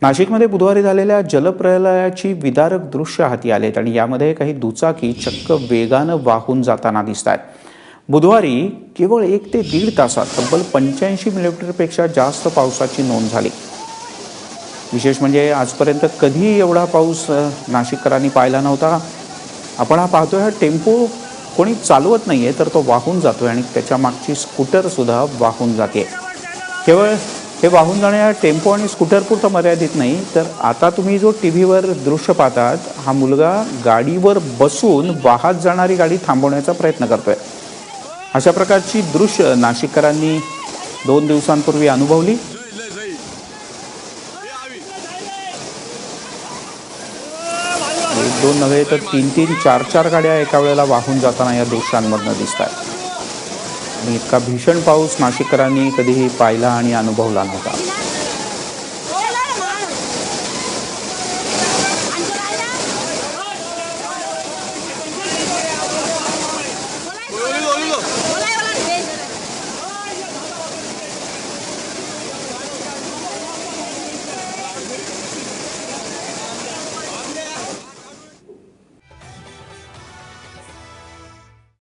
नाशिकमध्ये बुधवारी झालेल्या जलप्रलयाची विदारक दृश्य हाती आलेत आणि यामध्ये काही दुचाकी चक्क वेगानं वाहून जाताना दिसत आहेत. बुधवारी केवळ 1 ते 1.5 तासात तब्बल 85 मिलीमीटरपेक्षा जास्त पावसाची नोंद झाली. विशेष म्हणजे आजपर्यंत कधीही एवढा पाऊस नाशिककरांनी पाहिला नव्हता. आपण हा पाहतोय, हा टेम्पो कोणी चालवत नाहीये, तर तो वाहून जातोय आणि त्याच्या मागची स्कूटर सुद्धा वाहून जाते. केवळ हे वाहून जाण्या टेम्पो आणि स्कूटरपुरतं मर्यादित नाही, तर आता तुम्ही जो टीव्हीवर दृश्य पाहतात, हा मुलगा गाडीवर बसून वाहत जाणारी गाडी थांबवण्याचा प्रयत्न करतोय. अशा प्रकारची दृश्य नाशिककरांनी 2 दिवसांपूर्वी अनुभवली. एक 2 नव्हे तर 3-3, 4-4 गाड्या एका वेळेला वाहून जाताना या दृश्यांमधनं दिसत आहेत. आणि इतका भीषण पाऊस नाशिककरांनी कधीही पाहिला आणि अनुभवला नव्हता.